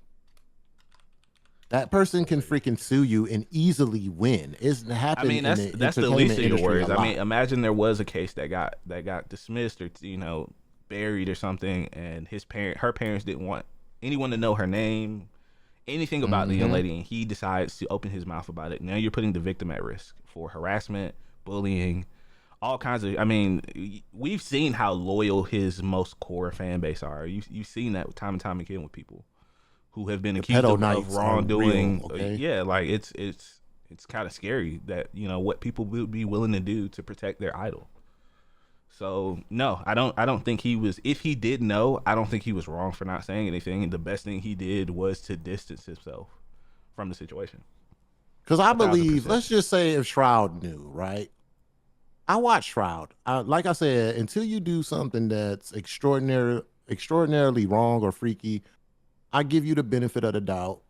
That person can freaking sue you and easily win. It's I happened mean, in that's the that's the least entertainment of your industry a worries. I mean, lot. imagine there was a case that got dismissed or buried or something, and her parents didn't want anyone to know her name, anything about the young Hmm. lady, and he decides to open his mouth about it. Now you're putting the victim at risk for harassment, bullying, all kinds of. I mean, we've seen how loyal his most core fan base are. You've seen that time and time again with people who have been The accused pedo of nights are real, wrongdoing. okay? Yeah, like it's kind of scary that what people would be willing to do to protect their idol. So no, I don't think he was. If he did know, I don't think he was wrong for not saying anything. The best thing he did was to distance himself from the situation. Because I A thousand believe, percent. let's just say if Shroud knew, right? I watch Shroud. Like I said, until you do something that's extraordinarily wrong or freaky, I give you the benefit of the doubt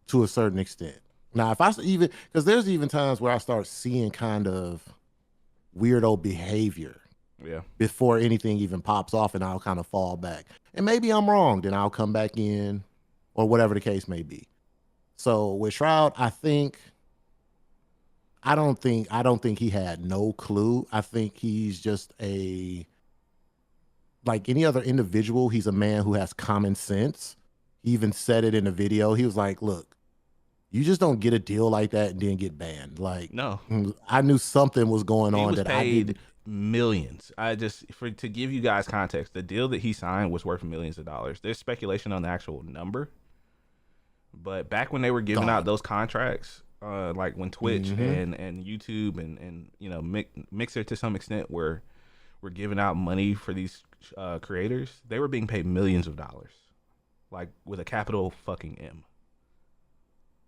to a certain extent. Now, if I even, because there's even times where I start seeing kind of weirdo behavior Yeah. before anything even pops off, and I'll kind of fall back. And maybe I'm wrong, then I'll come back in, or whatever the case may be. So with Shroud, I don't think he had no clue. I think he's just a like any other individual, he's a man who has common sense. He even said it in a video. He was like, look, you just don't get a deal like that and then get banned. Like, No, I knew something was going he on was that I paid didn't. millions. I just for to give you guys context, the deal that he signed was worth millions of dollars. There's speculation on the actual number, but back when they were giving out God. those contracts, like when Twitch Hmm. and YouTube and Mixer to some extent were giving out money for these creators, they were being paid millions of dollars, like with a capital fucking M.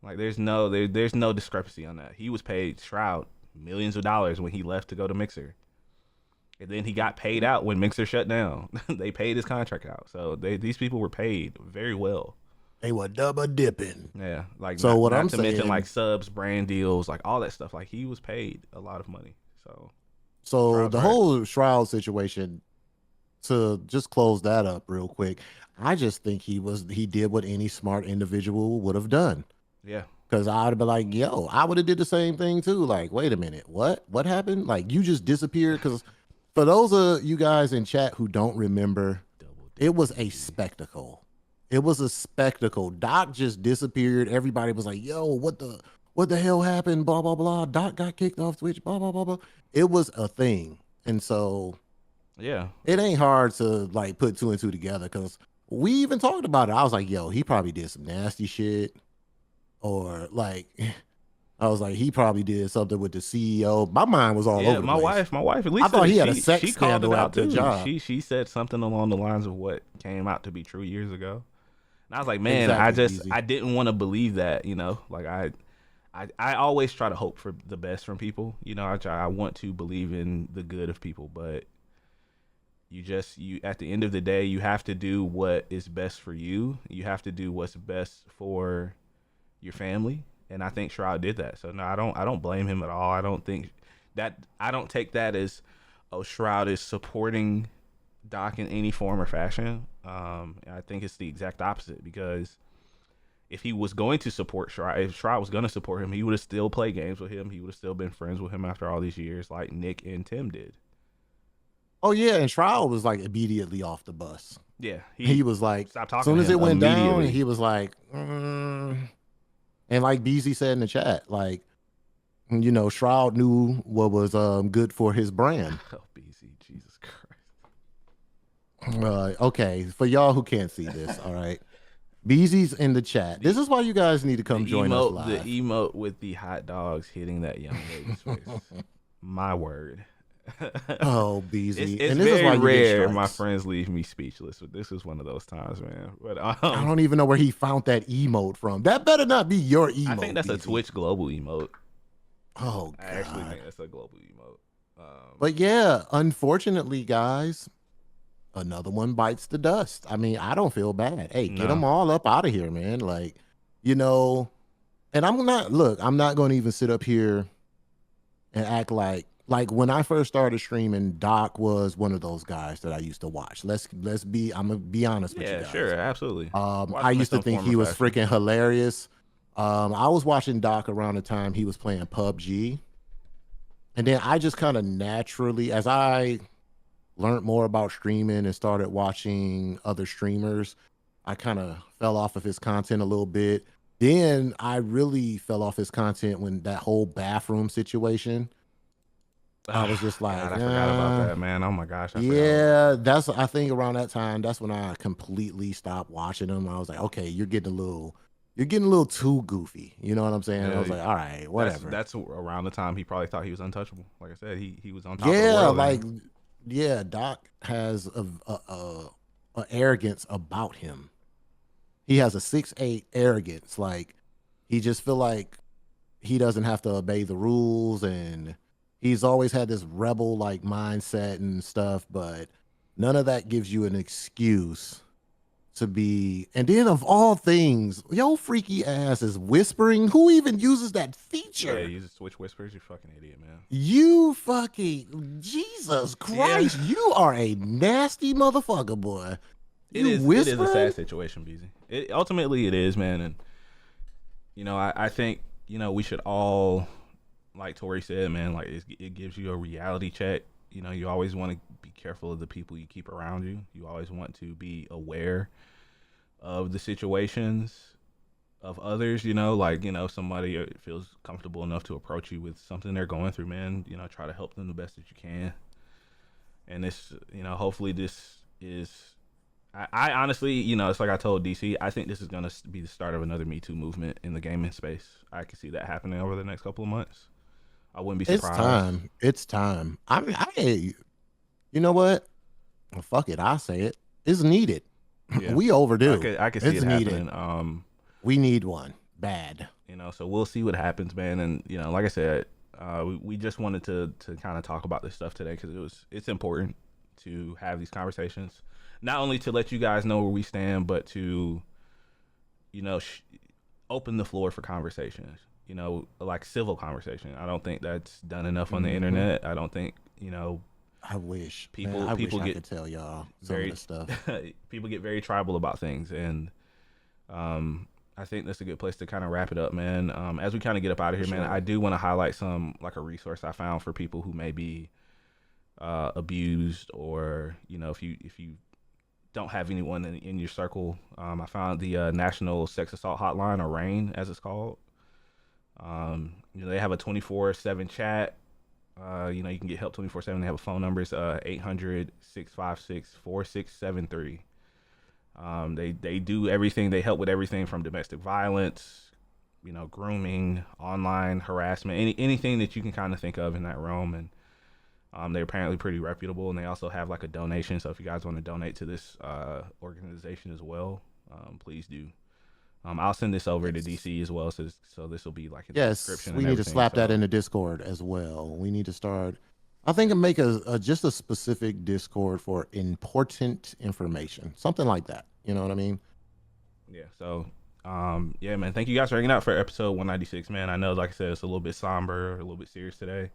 Like there's no discrepancy on that. He was paid Shroud millions of dollars when he left to go to Mixer. And then he got paid out when Mixer shut down. They paid his contract out. So these people were paid very well. They were double dipping. Yeah, like So not what not I'm to mention like saying, subs, brand deals, like all that stuff. Like he was paid a lot of money. So so Shroud's the right. whole Shroud situation, to just close that up real quick, I just think he did what any smart individual would have done. Yeah, Cause I'd be like, yo, I would have did the same thing too. Like, wait a minute, what? What happened? Like, you just disappeared. Cause for those of you guys in chat who don't remember, double it dip, was a baby. spectacle. It was a spectacle. Doc just disappeared. Everybody was like, yo, what the hell happened? Blah blah blah. Doc got kicked off Twitch. Blah blah blah blah. It was a thing. And so Yeah, it ain't hard to like put two and two together because we even talked about it. I was like, yo, he probably did some nasty shit. Or like I was like, he probably did something with the CEO. My mind was all yeah. over the place. My wife, at I least thought he had a she sex called it scandal out at the too. job. She said something along the lines of what came out to be true years ago. And I was like, man, Exactly, BZ. I didn't want to believe that, like I always try to hope for the best from people. I want to believe in the good of people, but you at the end of the day, you have to do what is best for you. You have to do what's best for your family, and I think Shroud did that. So no, I don't blame him at all. I don't take that as, oh, Shroud is supporting Doc in any form or fashion. I think it's the exact opposite, because if he was going to support Shroud, if Shroud was going to support him, he would have still played games with him. He would have still been friends with him after all these years, like Nick and Tim did. Oh yeah, and Shroud was like immediately off the bus. Yeah, He he was like, stopped as talking soon to as him it went down, immediately. he was like, and like BZ said in the chat, like, Shroud knew what was good for his brand. Oh, BC, Jesus Christ. Okay, for y'all who can't see this, all right. BZ's in the chat. This The is why you guys need to come join us the live. emote with the hot dogs hitting that young lady's face. My word. Oh, it's BZ. it's And this is very why you get rare my strikes. friends leave me speechless, but this is one of those times, man. But I don't even know where he found that emote from. That better not be your I think emote, that's a BZ. Twitch global emote. Oh, I actually God. think that's a global emote. But yeah, unfortunately, guys, another one bites the dust. I mean, I don't feel bad. Hey, get No. them all up out of here, man. Like, you know, and I'm not going to even sit up here and act like when I first started streaming, Doc was one of those guys that I used to watch. I'm gonna be honest with you Yeah, guys. sure, absolutely. I Watch him in used to some think form or he was fashion. freaking hilarious. I was watching Doc around the time he was playing PUBG. And then I just kind of naturally, as I learned more about streaming and started watching other streamers, I kind of fell off of his content a little bit. Then I really fell off his content when that whole bathroom situation. I was just God, like, I forgot about that, man. Oh my gosh, I forgot all about yeah, that. I think around that time, that's when I completely stopped watching him. I was like, okay, you're getting a little too goofy. You know what I'm saying? I was Yeah, like, all right, that's whatever. that's around the time he probably thought he was untouchable. Like I said, he was on top of the Yeah, world like then. yeah, Doc has a arrogance about him. He has a 6'8" arrogance. Like he just feel like he doesn't have to obey the rules, and he's always had this rebel like mindset and stuff, but none of that gives you an excuse to be. And then of all things, yo freaky ass is whispering. Who even uses that Yeah, feature? use Switch whispers. You fucking idiot, man. You fucking Jesus Yeah, Christ, you are a nasty motherfucker, boy. it You is. It is a whispering? sad situation, BZ. It ultimately it is, man. And I think we should all, like Tori said, man. Like it gives you a reality check. You always want to be careful of the people you keep around you. You always want to be aware of the situations of others. Like somebody feels comfortable enough to approach you with something they're going through, man. Try to help them the best that you can. And this, hopefully this is. I honestly, it's like I told DC. I think this is gonna be the start of another Me Too movement in the gaming space. I could see that happening over the next couple of months. I wouldn't be It's surprised. time. It's time. I mean, you know what? Well, fuck it. I say it. It's needed. Yeah, We overdue. I could see It's it needed. happening. We need one bad. So we'll see what happens, man. And like I said, we just wanted to kind of talk about this stuff today because it's important to have these conversations, not only to let you guys know where we stand, but to open the floor for conversations. Like civil conversation. I don't think that's done enough on the internet. I don't think I wish. people Man, I people wish I get could tell y'all some very of this stuff. people get very tribal about things, and I think that's a good place to kind of wrap it up, man. As we kind of get up out of here, man, Sure. I do want to highlight like a resource I found for people who may be abused, or if you don't have anyone in your circle. I found the National Sex Assault Hotline, or RAIN as it's called. They have a 24/7 chat. You can get help 24/7. They have a phone number. It's 800-656-4673. They do everything. They help with everything from domestic violence, grooming, online harassment, anything that you can kind of think of in that realm. And they're apparently pretty reputable, and they also have like a donation. So if you guys want to donate to this organization as well, please do. I'll send this over to DC as well, so this will be like in the Yes, description we and need to everything. slap that So in the Discord as well. We need to start. I think and make just a specific Discord for important information, something like that. You know what I mean? yeah, yeah, man. Thank you guys for hanging out for episode 196, man. I know, like I said, it's a little bit somber, a little bit serious today.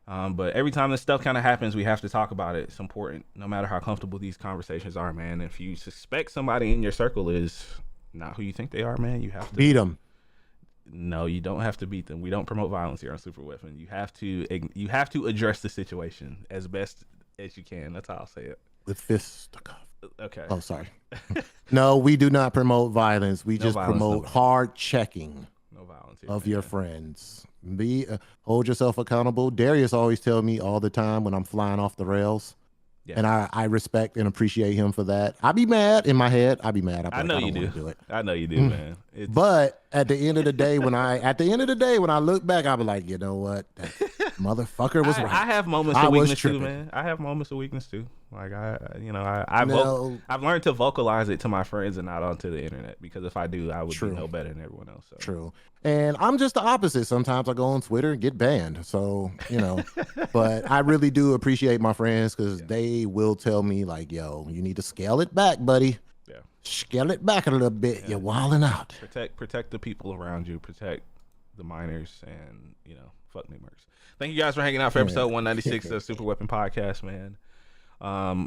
But every time this stuff kind of happens, we have to talk about it. It's important, no matter how comfortable these conversations are, man. If you suspect somebody in your circle is not who you think they are, man, you have to Beat them No, you don't have to beat them. We don't promote violence here on Super Weapon. You have to address the situation as best as you can. That's how I'll say it. with fists. Okay. Oh, sorry. No, we do not promote violence. We No just violence, promote no hard checking No violence here, of man. your friends. Hold yourself accountable. Darius always tell me all the time when I'm flying off the rails. Yeah. And I respect and appreciate him for that. I be mad in my head. I be mad. I know you do. Do it. I know you do, man. But at the end of the day, when I look back, I'll be like, you know what, that motherfucker was right. I have moments I of was weakness too, tripping. man. I have moments of weakness too. Like No. I've learned to vocalize it to my friends and not onto the internet, because if I do, I would True. be no better than everyone else. So. True. And I'm just the opposite. Sometimes I go on Twitter and get banned. So, but I really do appreciate my friends because they will tell me like, yo, you need to scale it back, buddy. Yeah. Scale it back a little bit. You're wilding out. Protect the people around you. Protect the minors, and fuck niggas. Thank you guys for hanging out for episode 196 of Super Weapon Podcast, man.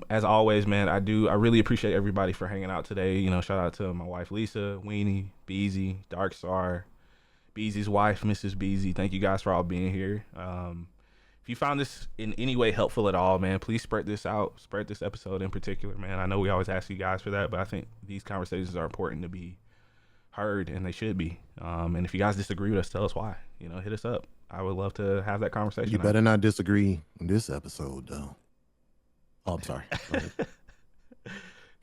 As always, man, I really appreciate everybody for hanging out today. Shout out to my wife Lisa, Weenie, Beezy, Darkstar, Beezy's wife, Mrs. Beezy. Thank you guys for all being here. If you found this in any way helpful at all, man, please spread this out. Spread this episode in particular, man. I know we always ask you guys for that, but I think these conversations are important to be heard, and they should be. And if you guys disagree with us, tell us why. Hit us up. I would love to have that conversation. You better not disagree in this episode, though. Oh, I'm sorry.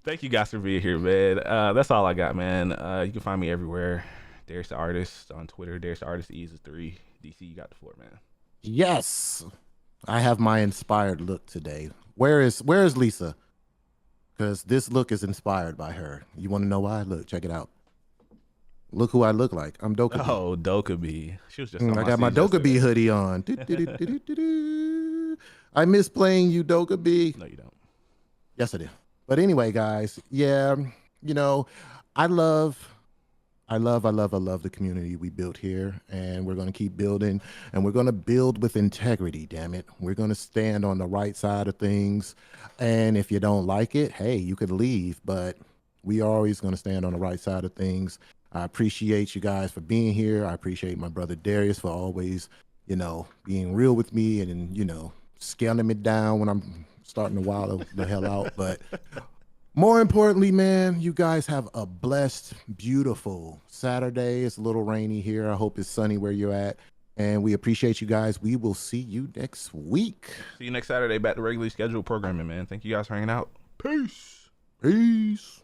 Thank you guys for being here, man. That's all I got, man. You can find me everywhere. Darius the Artist on Twitter. Darius the Artist, E is 3. DC, you got the floor, man. Yes. I have my inspired look today. Where is Lisa? Because this look is inspired by her. You want to know why? Look, check it out. Look who I look like. I'm Dokkaebi. Oh, Dokkaebi. She was just on I my got my seas yesterday. Dokkaebi hoodie on. Do-do-do-do-do-do. I miss playing you, Dokkaebi. No, you don't. Yes, I do. But anyway, guys, yeah, you know, I love I love the community we built here, and we're going to keep building, and we're going to build with integrity, damn it. We're going to stand on the right side of things. And if you don't like it, hey, you could leave, but we are always going to stand on the right side of things. I appreciate you guys for being here. I appreciate my brother Darius for always, being real with me and, scaling me down when I'm starting to wild the hell out. But more importantly, man, you guys have a blessed, beautiful Saturday. It's a little rainy here. I hope it's sunny where you're at. And we appreciate you guys. We will see you next week. See you next Saturday. Back to regularly scheduled programming, man. Thank you guys for hanging out. Peace. Peace.